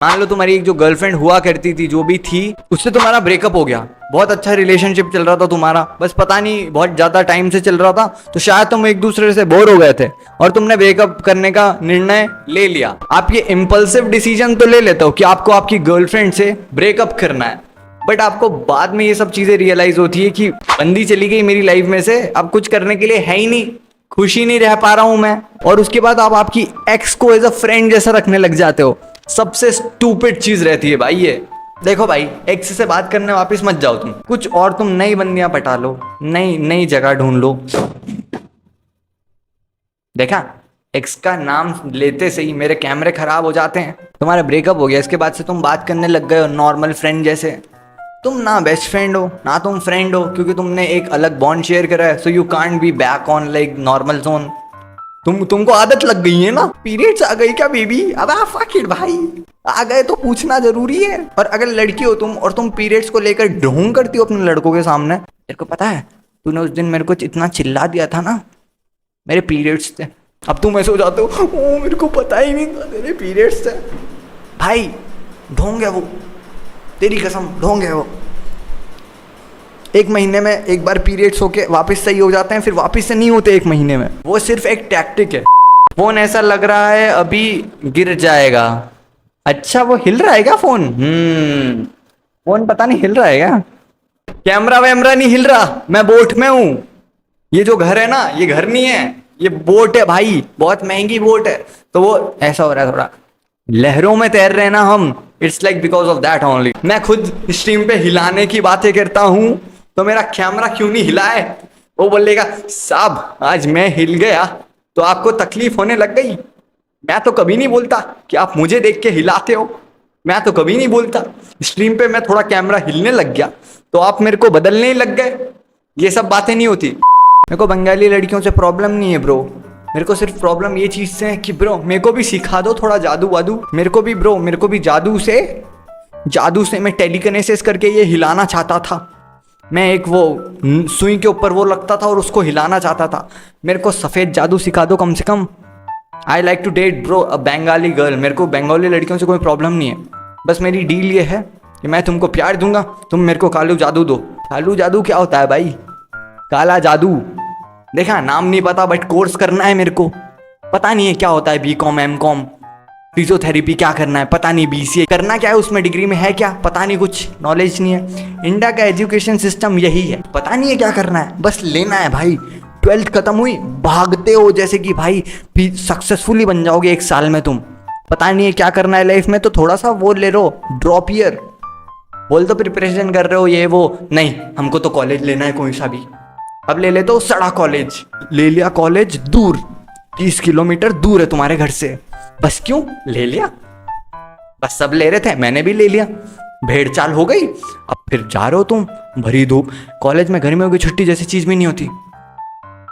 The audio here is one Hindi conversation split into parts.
मान लो तुम्हारी एक जो गर्लफ्रेंड हुआ करती थी, जो भी थी, उससे तुम्हारा ब्रेकअप हो गया। बहुत अच्छा रिलेशनशिप चल रहा था तुम्हारा, बस पता नहीं बहुत ज्यादा टाइम से चल रहा था, तो शायद तुम एक दूसरे से बोर हो गए थे और तुमने ब्रेकअप करने का निर्णय ले लिया। आप ये इम्पल्सिव डिसीजन तो ले लेते हो कि आपको आपकी गर्लफ्रेंड से ब्रेकअप करना है, बट आपको बाद में ये सब चीजें रियलाइज होती है कि बंदी चली गई मेरी लाइफ में से, अब कुछ करने के लिए है ही नहीं, खुशी नहीं रह पा रहा हूं मैं। और उसके बाद आप आपकी एक्स को एज अ फ्रेंड जैसा रखने लग जाते हो। सबसे स्टूपिड चीज रहती है भाई ये। देखो भाई, एक्स से बात करने वापस मत जाओ, तुम कुछ और, तुम नई बंदियां पटा लो, नई नई जगह ढूंढ लो। देखा, एक्स का नाम लेते से ही मेरे कैमरे खराब हो जाते हैं। तुम्हारा ब्रेकअप हो गया, इसके बाद से तुम बात करने लग गए हो नॉर्मल फ्रेंड जैसे। तुम ना बेस्ट फ्रेंड हो ना तुम फ्रेंड हो, क्योंकि तुमने एक अलग बॉन्ड शेयर करा है, so you can't be back on like normal zone. तुमको आदत लग गई है ना। पीरियड्स आ गई क्या बेबी? अब फक इट भाई, आ गए तो पूछना जरूरी है। और अगर लड़की हो तुम और तुम पीरियड्स को लेकर ढोंग करती हो अपने लड़कों के सामने, तेरे को पता है तूने उस दिन मेरे को इतना चिल्ला दिया था ना, मेरे पीरियड्स थे। अब तुम ऐसे हो जाते हो, ओ मेरे को पता ही नहीं था तेरे पीरियड्स थे। भाई ढोंग है वो, तेरी कसम ढोंग है वो। एक महीने में एक बार पीरियड्स होके वापस सही हो जाते हैं, फिर वापस से नहीं होते एक महीने में। वो सिर्फ एक टैक्टिक है। फोन ऐसा लग रहा है अभी गिर जाएगा। अच्छा वो हिल रहा है क्या फोन? फोन पता नहीं हिल रहा है क्या? कैमरा वैमरा नहीं हिल रहा, मैं बोट में हूँ। ये जो घर है ना, ये घर नहीं है, ये बोट है भाई, बहुत महंगी बोट है। तो वो ऐसा हो रहा है, थोड़ा लहरों में तैर रहे हैं ना हम। It's like because of that only. मैं खुद स्ट्रीम पे हिलाने की बातें करता हूँ, तो मेरा कैमरा क्यों नहीं हिला है? वो बोलेगा साहब आज मैं हिल गया तो आपको तकलीफ होने लग गई। मैं तो कभी नहीं बोलता कि आप मुझे देख के हिलाते हो, मैं तो कभी नहीं बोलता। स्ट्रीम पे मैं थोड़ा कैमरा हिलने लग गया तो आप मेरे को बदलने ही लग गए। ये सब बातें नहीं होती। मेरे को बंगाली लड़कियों से प्रॉब्लम नहीं है ब्रो, मेरे को सिर्फ प्रॉब्लम ये चीज से है कि ब्रो मेरे को भी सिखा दो थोड़ा जादू वादू। मेरे को भी ब्रो, मेरे को भी जादू से मैं टेलीकिनेसिस करके ये हिलाना चाहता था। मैं एक वो सुई के ऊपर वो लगता था और उसको हिलाना चाहता था। मेरे को सफ़ेद जादू सिखा दो कम से कम। I like to date bro a Bengali girl. मेरे को बंगाली लड़कियों से कोई प्रॉब्लम नहीं है, बस मेरी डील ये है कि मैं तुमको प्यार दूंगा, तुम मेरे को कालू जादू दो। कालू जादू क्या होता है भाई? काला जादू। देखा, नाम नहीं पता बट कोर्स करना है मेरे को। पता नहीं है क्या होता है, BCom MCom फिजियोथेरेपी क्या करना है पता नहीं, BCA करना क्या है उसमें, डिग्री में है क्या पता नहीं, कुछ नॉलेज नहीं है। इंडिया का एजुकेशन सिस्टम यही है, पता नहीं है क्या करना है, बस लेना है भाई। 12th खत्म हुई, भागते हो जैसे कि भाई सक्सेसफुली बन जाओगे 1 साल में तुम। पता नहीं है क्या करना है लाइफ में, तो थोड़ा सा वो ले लो, ड्रॉप ईयर। बोल तो प्रिपरेशन कर रहे हो ये वो, नहीं हमको तो कॉलेज लेना है कोई सा भी। अब ले लेते हो सड़ा कॉलेज, ले लिया कॉलेज दूर, 30 किलोमीटर दूर है तुम्हारे घर से। बस क्यों ले लिया? बस सब ले रहे थे, मैंने भी ले लिया, भेड़ चाल हो गई। अब फिर जा रहे हो तुम भरी धूप। कॉलेज में गर्मियों की छुट्टी जैसी चीज भी नहीं होती।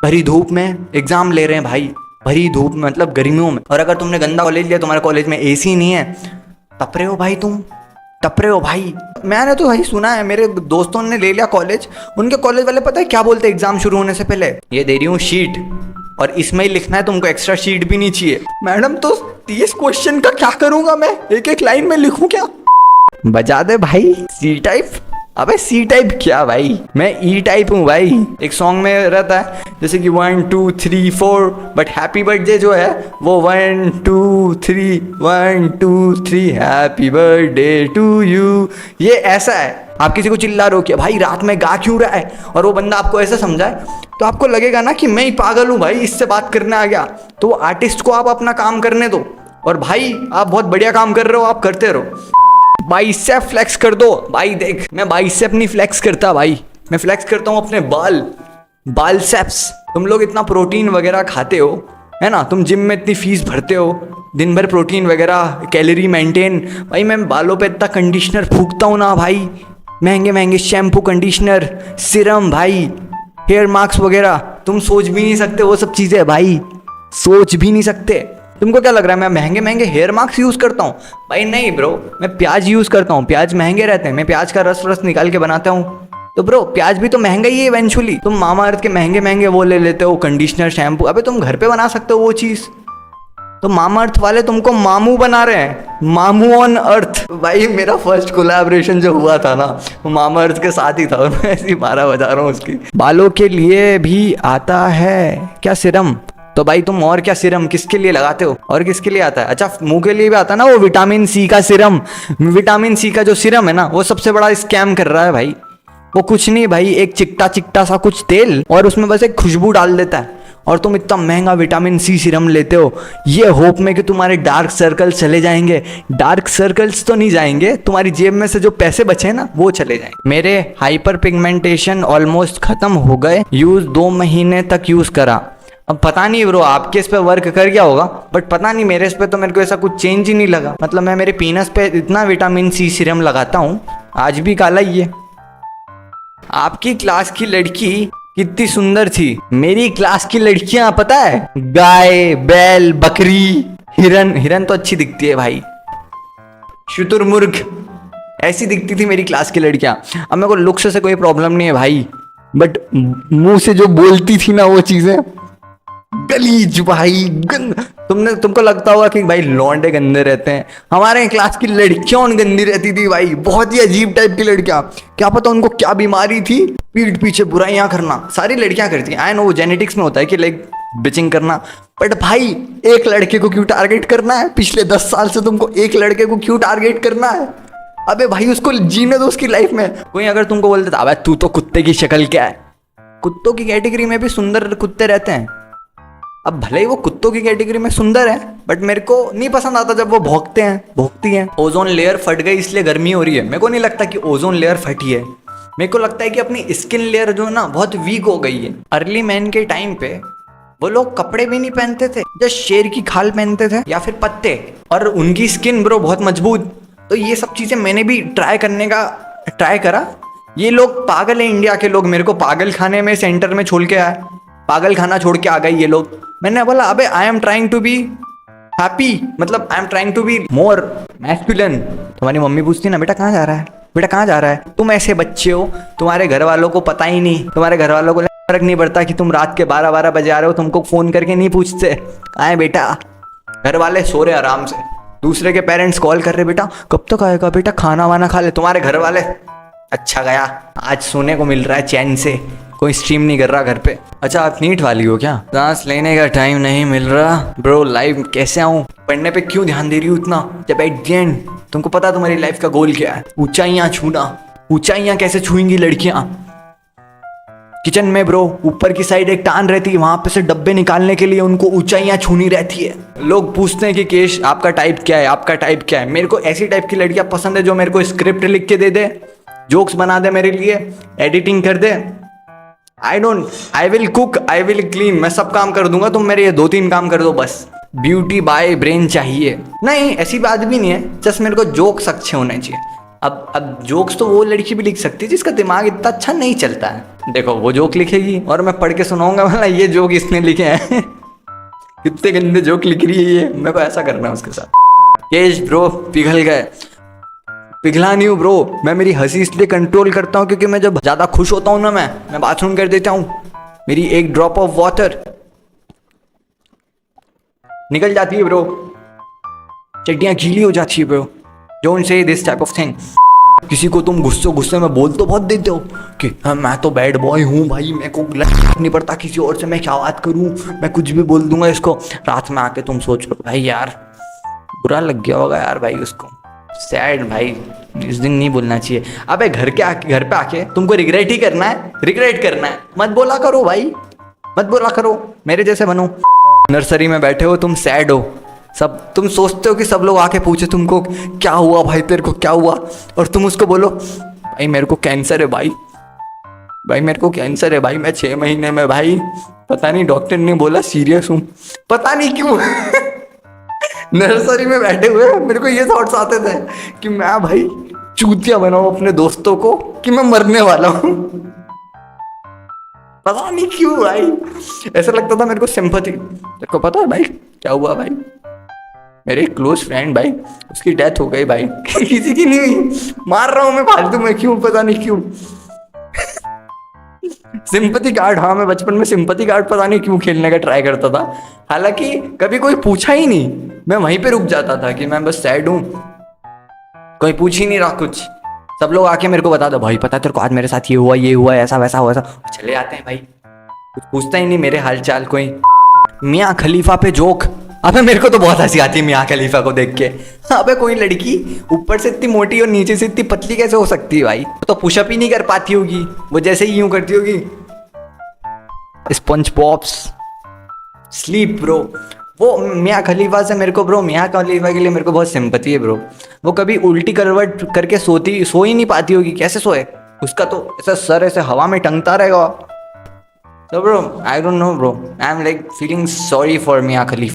भरी धूप में एग्जाम ले रहे हैं भाई, भरी धूप मतलब गर्मियों में। और अगर तुमने गंदा कॉलेज लिया, तुम्हारे कॉलेज में AC नहीं है, तप रहे हो भाई तुम, तप रहे हो भाई। मैंने तो भाई सुना है, मेरे दोस्तों ने ले लिया कॉलेज, उनके कॉलेज वाले पता है क्या बोलते हैं एग्जाम शुरू होने से पहले? ये दे रही हूँ शीट और इसमें ही लिखना है, तुमको एक्स्ट्रा शीट भी नहीं चाहिए। मैडम तो 30 क्वेश्चन का क्या करूंगा मैं, एक एक लाइन में लिखूं क्या? बजा दे भाई C टाइप। अबे C टाइप क्या भाई, मैं E टाइप हूँ भाई। एक सॉन्ग में रहता है जैसे कि 1 2 3 4, बट हैप्पी बर्थडे जो है वो 1 2 3 1 2 3 हैप्पी बर्थडे टू यू। ये ऐसा है। आप किसी को चिल्ला रहे हो कि भाई रात में गा क्यों रहा है, और वो बंदा आपको ऐसा समझाए, तो आपको लगेगा ना कि मैं ही पागल हूँ भाई, इससे बात करने आ गया। तो आर्टिस्ट को आप अपना काम करने दो, और भाई आप बहुत बढ़िया काम कर रहे हो, आप करते रहो। बाइसेप फ्लेक्स कर दो भाई। देख, मैं बाइसेप नहीं फ्लेक्स करता भाई, मैं फ्लेक्स करता हूँ अपने बालसेप्स। तुम लोग इतना प्रोटीन वगैरह खाते हो है ना, तुम जिम में इतनी फीस भरते हो, दिन भर प्रोटीन वगैरह, कैलोरी मेंटेन। भाई मैं बालों पे इतना कंडीशनर फूकता हूँ ना भाई, महंगे महंगे शैम्पू, कंडीशनर, सिरम भाई, हेयर मास्क वगैरह। तुम सोच भी नहीं सकते वो सब चीज़ें भाई, सोच भी नहीं सकते। तुमको क्या लग रहा है मैं महंगे महंगे हेयर मास्क यूज़ करता हूँ? भाई नहीं ब्रो, मैं प्याज यूज़ करता हूँ। प्याज महंगे रहते हैं, मैं प्याज का रस निकाल के बनाता हूँ। तो ब्रो प्याज भी तो महंगा ही है इवेंचुअली। तुम मामा अर्थ के महंगे महंगे वो ले लेते हो, कंडीशनर, शैम्पू। अबे तुम घर पे बना सकते हो वो चीज़। तो मामा अर्थ वाले तुमको मामू बना रहे हैं, मामू ऑन अर्थ। भाई मेरा फर्स्ट कोलैबोरेशन जो हुआ था ना वो मामा अर्थ के साथ ही था, और मैं ऐसी 12 बजा रहा हूँ उसकी। बालों के लिए भी आता है क्या सीरम? तो भाई तुम और क्या सीरम किसके लिए लगाते हो, और किसके लिए आता है? अच्छा मुंह के लिए भी आता है ना वो विटामिन सी का सीरम। विटामिन सी का जो सीरम है ना वो सबसे बड़ा स्कैम कर रहा है भाई। वो कुछ नहीं भाई, एक चिट्टा चिट्टा सा कुछ तेल और उसमें बस एक खुशबू डाल देता है, और तुम इतना महंगा विटामिन सी सीरम लेते हो ये होप में कि तुम्हारे डार्क सर्कल्स चले जाएंगे। डार्क सर्कल्स तो नहीं जाएंगे, तुम्हारी जेब में से जो पैसे बचे ना वो चले जाएंगे। मेरे हाइपर पिगमेंटेशन ऑलमोस्ट खत्म हो गए, यूज 2 महीने तक यूज करा। अब पता नहीं ब्रो आपके इस पे वर्क कर गया होगा, बट पता नहीं मेरे इस पे तो मेरे को ऐसा कुछ चेंज ही नहीं लगा। मतलब मैं मेरे पीनस पे इतना विटामिन सी सीरम लगाता हूँ, आज भी काला ही है। आपकी क्लास की लड़की कितनी सुंदर थी। मेरी क्लास की लड़कियां पता है गाय, बैल, बकरी, हिरन। हिरन तो अच्छी दिखती है भाई, शुतुरमुर्ग ऐसी दिखती थी मेरी क्लास की लड़कियां। अब मेरे को लुक्स से कोई प्रॉब्लम नहीं है भाई, बट मुंह से जो बोलती थी ना वो चीजें गलीज भाई, गंद। तुमको लगता होगा कि भाई लौंडे गंदे रहते हैं, हमारे क्लास की लड़कियां गंदी रहती थी भाई, बहुत ही अजीब टाइप की लड़कियां। क्या पता उनको क्या बीमारी थी, पीठ पीछे बुराइयां करना सारी लड़कियां करती हैं। आई नो वो जेनेटिक्स में होता है कि लाइक बिचिंग करना, बट भाई एक लड़के को क्यों टारगेट करना है? पिछले 10 साल से तुमको एक लड़के को क्यों टारगेट करना है? अबे भाई उसको जीने दो उसकी लाइफ में। कोई अगर तुमको बोल देता तू तो कुत्ते की शक्ल क्या है, कुत्तों की कैटेगरी में भी सुंदर कुत्ते रहते हैं। अब भले ही वो कुत्तों की कैटेगरी में सुंदर है, बट मेरे को नहीं पसंद आता जब वो भौंकते हैं भौंकती हैं। ओजोन लेयर फट गई इसलिए गर्मी हो रही है, मेरे को नहीं लगता कि ओजोन लेयर फटी है। मेरे को लगता है कि अपनी स्किन लेयर जो है ना बहुत वीक हो गई है। अर्ली मैन के टाइम पे वो लोग कपड़े भी नहीं पहनते थे, जस्ट शेर की खाल पहनते थे या फिर पत्ते, और उनकी स्किन ब्रो बहुत मजबूत। तो ये सब चीजें मैंने भी ट्राई करा। ये लोग पागल है, इंडिया के लोग मेरे को पागल खाने में सेंटर में छोड़ के आए, पागल खाना छोड़ के आ गए ये लोग। मैंने बोला अबे I am trying to be happy, मतलब I am trying to be more masculine. तुम्हारी मम्मी पूछती ना बेटा कहाँ जा रहा है, बेटा कहाँ जा रहा है? तुम ऐसे बच्चे हो, तुम्हारे घर वालों को पता ही नहीं, तुम्हारे घर वालों को फर्क नहीं पड़ता कि तुम रात के 12 बजे आ रहे हो, तुमको फोन करके नहीं पूछते आए बेटा। घर वाले सो रहे आराम से, दूसरे के पेरेंट्स कॉल कर रहे बेटा कब तक आएगा, बेटा खाना वाना खा ले। तुम्हारे घर वाले अच्छा गया आज सोने को मिल रहा है चैन से, कोई स्ट्रीम नहीं कर रहा घर पे। अच्छा आप नीट वाली हो क्या? सांस लेने का टाइम नहीं मिल रहा ब्रो, लाइव कैसे आऊं? पढ़ने पे क्यों ध्यान दे रही हूँ इतना, जब एट द एंड तुमको पता तुम्हारी लाइफ का गोल क्या है? ऊंचाइयां छूना। ऊंचाइयां कैसे छुएंगी लड़कियां? किचन में ब्रो ऊपर की साइड एक टान रहती है, वहां पे से डब्बे निकालने के लिए उनको ऊंचाइयां छूनी रहती है। लोग पूछते हैं कि केश आपका टाइप क्या है, आपका टाइप क्या है? मेरे को ऐसी टाइप की लड़कियां पसंद है जो मेरे को स्क्रिप्ट लिख के दे दे, जोक्स बना दे मेरे लिए, एडिटिंग कर दे। I will cook, I will clean, मैं सब काम कर दूंगा, तुम मेरे ये 2-3 काम कर दो बस। ब्यूटी बाय ब्रेन चाहिए नहीं, ऐसी बात भी नहीं है, जस्ट मेरे को जोक्स अच्छे होने चाहिए। अब जोक्स तो वो लड़की भी लिख सकती है जिसका दिमाग इतना अच्छा नहीं चलता है। देखो वो जोक लिखेगी और मैं पढ़ के सुनाऊंगा, मतलब ये जोक इसने लिखे हैं कितने गंदे जोक लिख रही है ये, मेरे को ऐसा करना है उसके साथ। केश ब्रो पिघल गए, पिघला नहीं हूँ ब्रो, मैं मेरी हंसी इसलिए कंट्रोल करता हूँ क्योंकि मैं जब ज्यादा खुश होता हूँ ना मैं बाथरूम कर देता हूँ, मेरी एक ड्रॉप ऑफ वाटर निकल जाती है ब्रो, चड्डियाँ गीली हो जाती है bro. Don't say this type of thing. किसी को तुम गुस्से में बोल तो बहुत देते हो कि हाँ मैं तो बैड बॉय हूँ भाई, मेरे को नहीं पड़ता किसी और से मैं क्या बात करूँ, मैं कुछ भी बोल दूंगा इसको। रात में आके तुम सोच लो भाई यार बुरा लग गया होगा यार भाई उसको, सैड भाई, इस दिन नहीं बोलना चाहिए। अबे घर पे आके तुमको रिग्रेट ही करना है, रिग्रेट करना है, मत बोला करो भाई, मत बोला करो, मेरे जैसे बनो। नर्सरी में बैठे हो तुम, सैड हो, सब तुम सोचते हो कि सब लोग आके पूछे तुमको क्या हुआ भाई, तेरे को क्या हुआ, और तुम उसको बोलो भाई मेरे को कैंसर है भाई, भाई मेरे को कैंसर है भाई, मैं 6 महीने में भाई पता नहीं डॉक्टर ने बोला सीरियस हूँ, पता नहीं क्यों नर्सरी में बैठे हुए मेरे को ये थॉट्स आते थे कि मैं भाई चूतिया बनाऊं अपने दोस्तों को कि मैं मरने वाला हूँ, पता नहीं क्यों भाई ऐसा लगता था मेरे को। सिंपैथी, तेरे को पता है भाई क्या हुआ भाई, मेरे एक क्लोज फ्रेंड भाई उसकी डेथ हो गई भाई किसी की नहीं हुई, मार रहा हूं मैं फालतू में, क्यों पता नहीं क्यों सिंपैथी कार्ड, हाँ मैं बचपन में सिंपैथी कार्ड पता नहीं क्यों खेलने का ट्राई करता था। हालांकि कभी कोई पूछा ही नहीं, मैं वहीं पे रुक जाता था कि मैं बस सैड हूँ, कोई पूछ ही नहीं रहा कुछ। सब लोग आके मेरे को बता दो, भाई पता है तेरे को आज मेरे साथ ये हुआ ऐसा वैसा हुआ, ऐसा चले आते हैं भाई, कुछ पूछता ही नहीं मेरे हाल चाल कोई। मियाँ खलीफा पे जोक, अबे मेरे को तो बहुत हंसी आती है मियाँ खलीफा को देख के। अबे कोई लड़की ऊपर से इतनी मोटी और नीचे से इतनी पतली कैसे हो सकती है भाई, तो पुशअप ही नहीं कर पाती होगी, वो जैसे ही यूं करती होगी। स्पंज बॉब्स स्लीप ब्रो, वो मियाँ खलीफा से मेरे को ब्रो, मियाँ खलीफा के लिए मेरे को बहुत सिंपैथी है ब्रो। वो कभी उल्टी करवट करके सो ही नहीं पाती होगी, कैसे सोए, उसका तो ऐसा सर ऐसे हवा में टंगता रहेगा। So bro, I don't know bro, I'm like feeling sorry for Mia Khalifa.